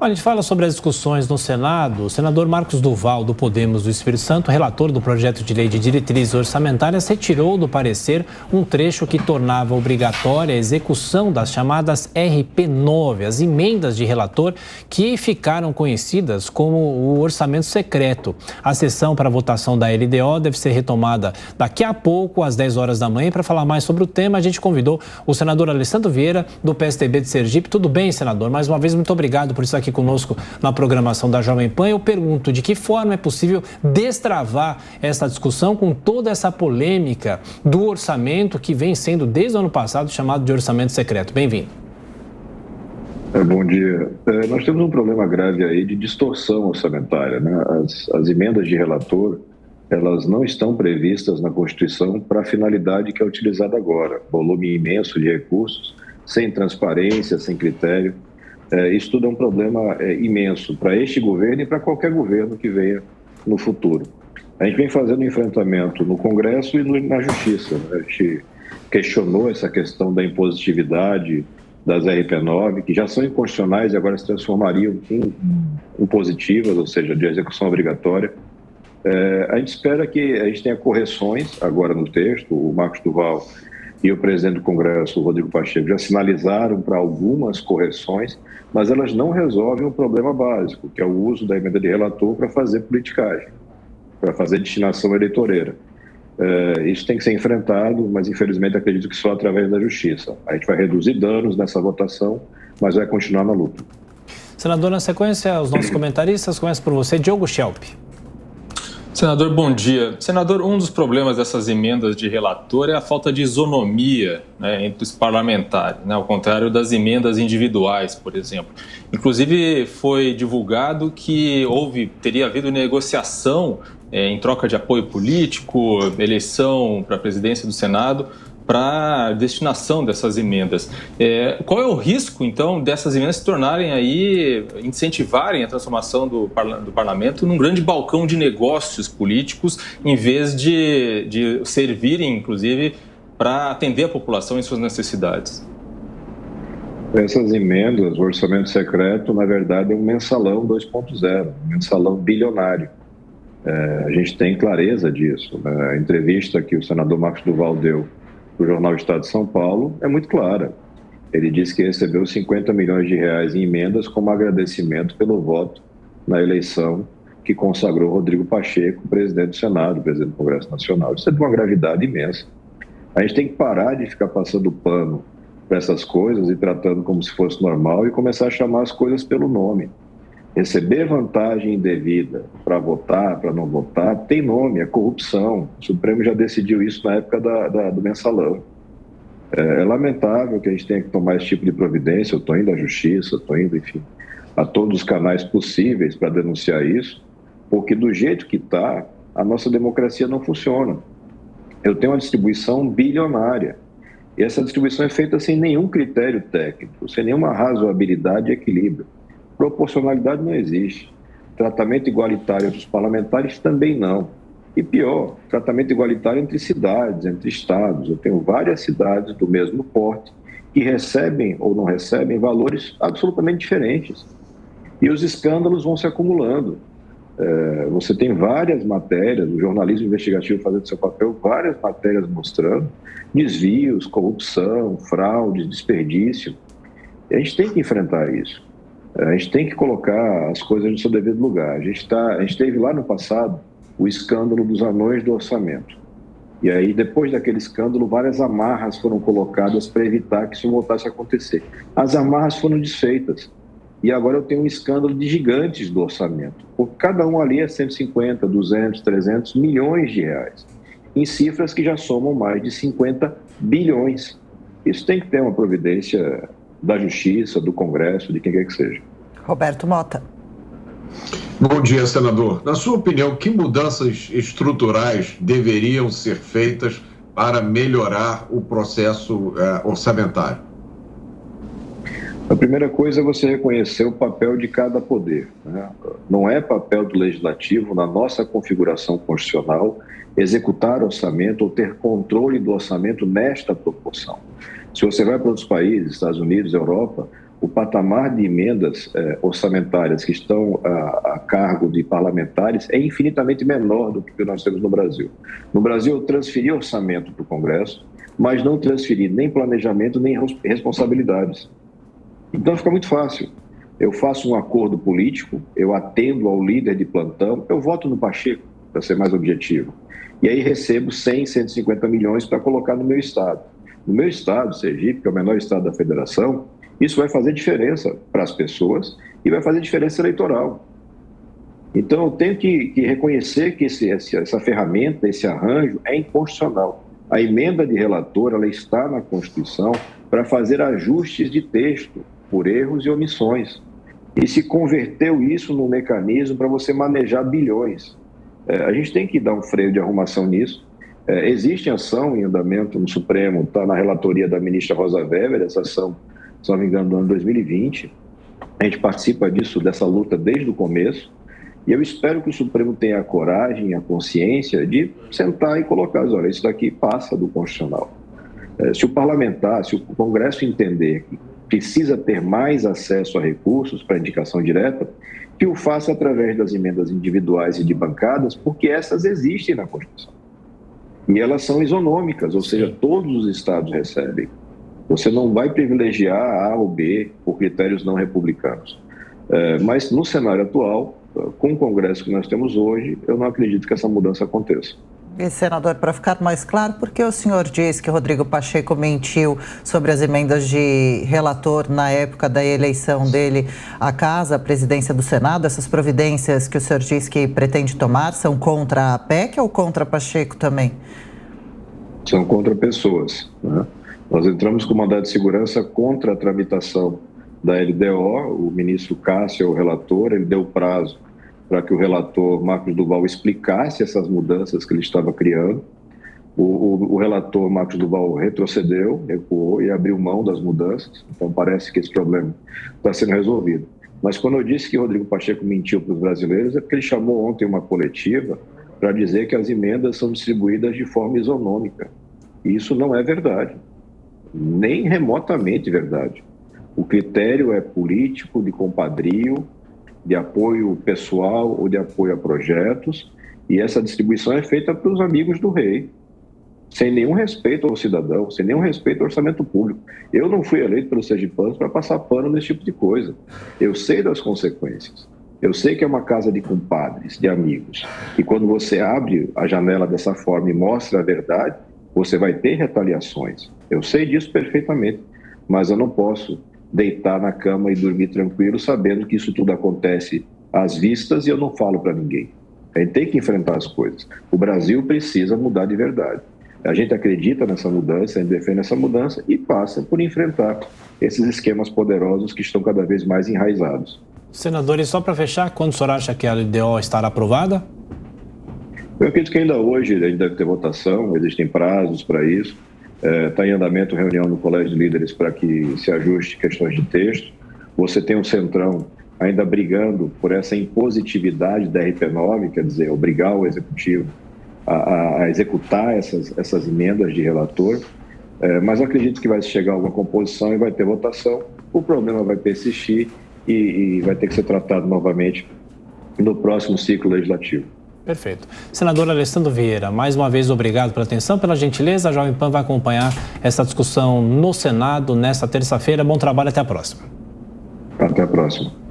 Olha, a gente fala sobre as discussões no Senado. O senador Marcos Duval, do Podemos do Espírito Santo, relator do projeto de lei de diretrizes orçamentárias, retirou do parecer um trecho que tornava obrigatória a execução das chamadas RP9, as emendas de relator, que ficaram conhecidas como o orçamento secreto. A sessão para votação da LDO deve ser retomada daqui a pouco, às 10 horas da manhã. Para falar mais sobre o tema, a gente convidou o senador Alessandro Vieira, do PSDB de Sergipe. Tudo bem, senador? Mais uma vez, muito obrigado por estar aqui conosco na programação da Jovem Pan. Eu pergunto, de que forma é possível destravar essa discussão com toda essa polêmica do orçamento que vem sendo, desde o ano passado, chamado de orçamento secreto? Bem-vindo. Bom dia. Nós temos um problema grave aí de distorção orçamentária, né? As emendas de relator, elas não estão previstas na Constituição para a finalidade que é utilizada agora. Volume imenso de recursos, sem transparência, sem critério. Isso tudo é um problema imenso para este governo e para qualquer governo que venha no futuro. A gente vem fazendo um enfrentamento no Congresso e na Justiça, né? A gente questionou essa questão da impositividade das RP9, que já são inconstitucionais e agora se transformariam em impositivas, ou seja, de execução obrigatória. A gente espera que a gente tenha correções agora no texto. O Marcos Duval e o presidente do Congresso, o Rodrigo Pacheco, já sinalizaram para algumas correções, mas elas não resolvem o problema básico, que é o uso da emenda de relator para fazer politicagem, para fazer destinação eleitoreira. Isso tem que ser enfrentado, mas infelizmente acredito que só através da justiça. A gente vai reduzir danos nessa votação, mas vai continuar na luta. Senador, na sequência, os nossos comentaristas, começa por você, Diogo Schelp. Senador, bom dia. Senador, um dos problemas dessas emendas de relator é a falta de isonomia, né, entre os parlamentares, né, ao contrário das emendas individuais, por exemplo. Inclusive, foi divulgado que teria havido negociação em troca de apoio político, eleição para a presidência do Senado, para a destinação dessas emendas. Qual é o risco, então, dessas emendas se tornarem aí, incentivarem a transformação do parlamento num grande balcão de negócios políticos, em vez de servirem, inclusive, para atender a população em suas necessidades? Essas emendas, o orçamento secreto, na verdade, é um mensalão 2.0, um mensalão bilionário. A gente tem clareza disso, né? A entrevista que o senador Marcos Duval deu o Jornal Estado de São Paulo é muito clara. Ele disse que recebeu 50 milhões de reais em emendas como agradecimento pelo voto na eleição que consagrou Rodrigo Pacheco, presidente do Senado, presidente do Congresso Nacional. Isso é de uma gravidade imensa. A gente tem que parar de ficar passando pano para essas coisas e tratando como se fosse normal e começar a chamar as coisas pelo nome. Receber vantagem indevida para votar, para não votar, tem nome, é corrupção. O Supremo já decidiu isso na época do mensalão. É lamentável que a gente tenha que tomar esse tipo de providência. Eu estou indo à Justiça, estou indo, enfim, a todos os canais possíveis para denunciar isso, porque do jeito que está, a nossa democracia não funciona. Eu tenho uma distribuição bilionária. E essa distribuição é feita sem nenhum critério técnico, sem nenhuma razoabilidade e equilíbrio. Proporcionalidade não existe. Tratamento igualitário dos parlamentares também não. E pior, tratamento igualitário entre cidades, entre estados. Eu tenho várias cidades do mesmo porte que recebem ou não recebem valores absolutamente diferentes. E os escândalos vão se acumulando. Você tem várias matérias, o jornalismo investigativo fazendo seu papel, várias matérias mostrando desvios, corrupção, fraudes, desperdício. E a gente tem que enfrentar isso. A gente tem que colocar as coisas no seu devido lugar. A gente teve lá no passado o escândalo dos anões do orçamento. E aí, depois daquele escândalo, várias amarras foram colocadas para evitar que isso voltasse a acontecer. As amarras foram desfeitas. E agora eu tenho um escândalo de gigantes do orçamento. Porque cada um ali é 150, 200, 300 milhões de reais. Em cifras que já somam mais de 50 bilhões. Isso tem que ter uma providência da Justiça, do Congresso, de quem quer que seja. Roberto Mota. Bom dia, senador. Na sua opinião, que mudanças estruturais deveriam ser feitas para melhorar o processo orçamentário? A primeira coisa é você reconhecer o papel de cada poder, né? Não é papel do Legislativo, na nossa configuração constitucional, executar orçamento ou ter controle do orçamento nesta proporção. Se você vai para outros países, Estados Unidos, Europa, o patamar de emendas orçamentárias que estão a cargo de parlamentares é infinitamente menor do que nós temos no Brasil. No Brasil, eu transferi orçamento para o Congresso, mas não transferi nem planejamento, nem responsabilidades. Então, fica muito fácil. Eu faço um acordo político, eu atendo ao líder de plantão, eu voto no Pacheco, para ser mais objetivo. E aí recebo 100, 150 milhões para colocar no meu estado. No meu estado, Sergipe, que é o menor estado da federação, isso vai fazer diferença para as pessoas e vai fazer diferença eleitoral. Então, eu tenho que reconhecer que essa ferramenta, esse arranjo é inconstitucional. A emenda de relator, ela está na Constituição para fazer ajustes de texto por erros e omissões. E se converteu isso num mecanismo para você manejar bilhões. A gente tem que dar um freio de arrumação nisso. Existe ação em andamento no Supremo, está na relatoria da ministra Rosa Weber, essa ação, se não me engano, do ano 2020. A gente participa dessa luta desde o começo. E eu espero que o Supremo tenha a coragem, a consciência de sentar e colocar, olha, isso daqui passa do constitucional. Se o parlamentar, se o Congresso entender que precisa ter mais acesso a recursos para indicação direta, que o faça através das emendas individuais e de bancadas, porque essas existem na Constituição. E elas são isonômicas, ou seja, todos os estados recebem. Você não vai privilegiar A ou B por critérios não republicanos. Mas no cenário atual, com o Congresso que nós temos hoje, eu não acredito que essa mudança aconteça. E, senador, para ficar mais claro, por que o senhor diz que Rodrigo Pacheco mentiu sobre as emendas de relator na época da eleição dele à casa, à presidência do Senado? Essas providências que o senhor diz que pretende tomar são contra a PEC ou contra Pacheco também? São contra pessoas, né? Nós entramos com mandado de segurança contra a tramitação da LDO, o ministro Cássio, o relator, ele deu prazo para que o relator Marcos Duval explicasse essas mudanças que ele estava criando. O relator Marcos Duval retrocedeu, recuou e abriu mão das mudanças, então parece que esse problema está sendo resolvido. Mas quando eu disse que Rodrigo Pacheco mentiu para os brasileiros, é porque ele chamou ontem uma coletiva para dizer que as emendas são distribuídas de forma isonômica. E isso não é verdade, nem remotamente verdade. O critério é político, de compadrio, de apoio pessoal ou de apoio a projetos, e essa distribuição é feita para os amigos do rei, sem nenhum respeito ao cidadão, sem nenhum respeito ao orçamento público. Eu não fui eleito pelos sergipanos para passar pano nesse tipo de coisa. Eu sei das consequências. Eu sei que é uma casa de compadres, de amigos, e quando você abre a janela dessa forma e mostra a verdade, você vai ter retaliações. Eu sei disso perfeitamente, mas eu não posso deitar na cama e dormir tranquilo sabendo que isso tudo acontece às vistas e eu não falo para ninguém. A gente tem que enfrentar as coisas. O Brasil precisa mudar de verdade. A gente acredita nessa mudança, a gente defende essa mudança e passa por enfrentar esses esquemas poderosos que estão cada vez mais enraizados. Senador, e só para fechar, quando o senhor acha que a LDO estará aprovada? Eu acredito que ainda hoje deve ter votação, existem prazos para isso. Está em andamento reunião no Colégio de Líderes para que se ajuste questões de texto. Você tem o Centrão ainda brigando por essa impositividade da RP9, quer dizer, obrigar o Executivo a executar essas emendas de relator. Mas acredito que vai chegar a alguma composição e vai ter votação. O problema vai persistir e vai ter que ser tratado novamente no próximo ciclo legislativo. Perfeito. Senador Alessandro Vieira, mais uma vez obrigado pela atenção, pela gentileza. A Jovem Pan vai acompanhar essa discussão no Senado nesta terça-feira. Bom trabalho, até a próxima. Até a próxima.